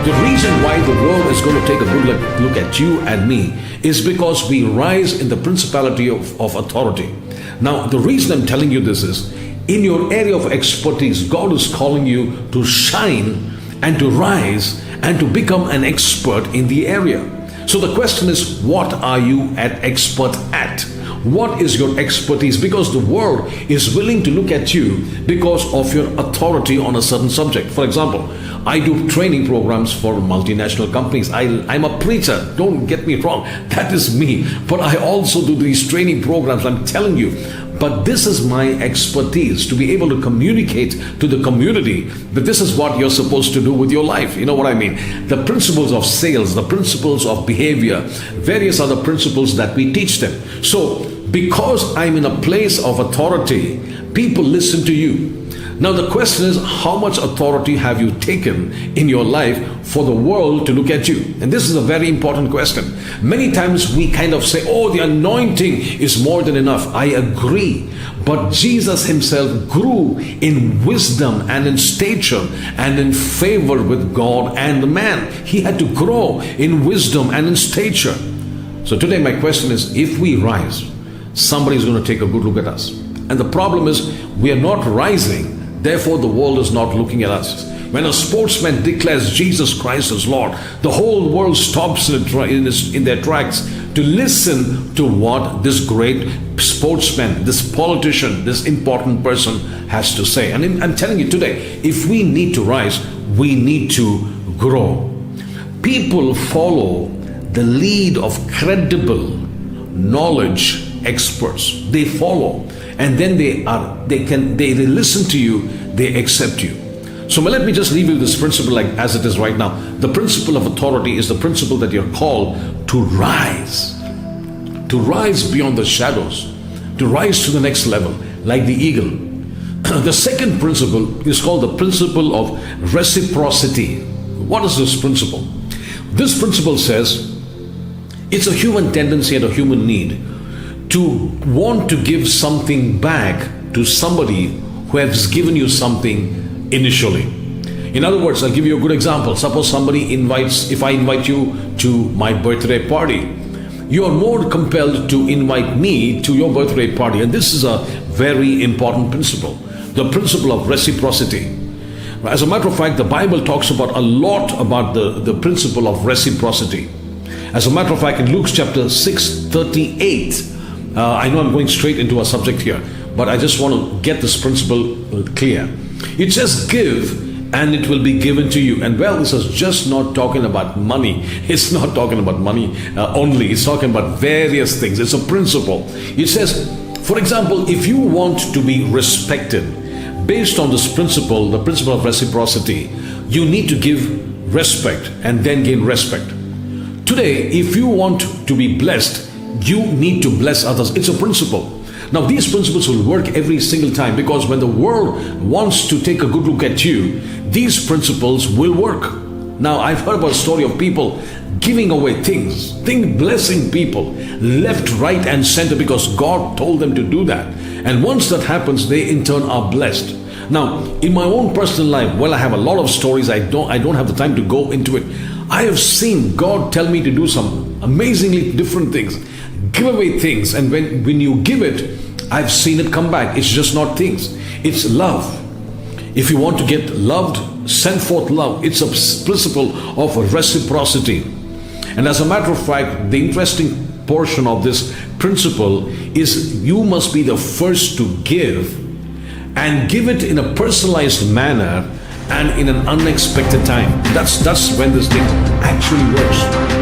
The reason why the world is going to take a good look at you and me is because we rise in the principality of authority. Now, the reason I'm telling you this is, in your area of expertise, God is calling you to shine and to rise and to become an expert in the area. So the question is, what are you an expert at? What is your expertise? Because the world is willing to look at you because of your authority on a certain subject. For example, I do training programs for multinational companies. I'm a preacher, don't get me wrong, that is me. But I also do these training programs, I'm telling you. But this is my expertise, to be able to communicate to the community that this is what you're supposed to do with your life. You know what I mean? The principles of sales, the principles of behavior, various other principles that we teach them. So, because I'm in a place of authority, people listen to you. Now the question is, how much authority have you taken in your life for the world to look at you? And this is a very important question. Many times we kind of say, oh, the anointing is more than enough. I agree. But Jesus himself grew in wisdom and in stature and in favor with God and man. He had to grow in wisdom and in stature. So today my question is, if we rise, somebody is going to take a good look at us. And the problem is, we are not rising. Therefore, the world is not looking at us. When a sportsman declares Jesus Christ as Lord, the whole world stops in their tracks to listen to what this great sportsman, this politician, this important person has to say. And I'm telling you today, if we need to rise, we need to grow. People follow the lead of credible knowledge experts. They follow, and then they listen to you, they accept you. So let me just leave you this principle like as it is right now. The principle of authority is the principle that you're called to rise beyond the shadows, to rise to the next level, like the eagle. The second principle is called the principle of reciprocity. What is this principle? This principle says it's a human tendency and a human need to want to give something back to somebody who has given you something initially. In other words, I'll give you a good example. Suppose if I invite you to my birthday party, you are more compelled to invite me to your birthday party. And this is a very important principle, the principle of reciprocity. As a matter of fact, the Bible talks about a lot about the principle of reciprocity. As a matter of fact, in Luke chapter 6:38, I know I'm going straight into a subject here, but I just want to get this principle clear. It says, give and it will be given to you. And well, this is just not talking about money. It's not talking about money only. It's talking about various things. It's a principle. It says, for example, if you want to be respected, based on this principle, the principle of reciprocity, you need to give respect and then gain respect. Today, if you want to be blessed, you need to bless others. It's a principle. Now, these principles will work every single time, because when the world wants to take a good look at you, these principles will work. Now, I've heard about a story of people giving away things, blessing people left, right, and center because God told them to do that. And once that happens, they in turn are blessed. Now, in my own personal life, well, I have a lot of stories. I don't have the time to go into it. I have seen God tell me to do some amazingly different things, give away things, and when you give it, I've seen it come back. It's just not things, it's love. If you want to get loved, send forth love. It's a principle of reciprocity. And as a matter of fact, the interesting portion of this principle is you must be the first to give, and give it in a personalized manner and in an unexpected time. That's when this thing actually works.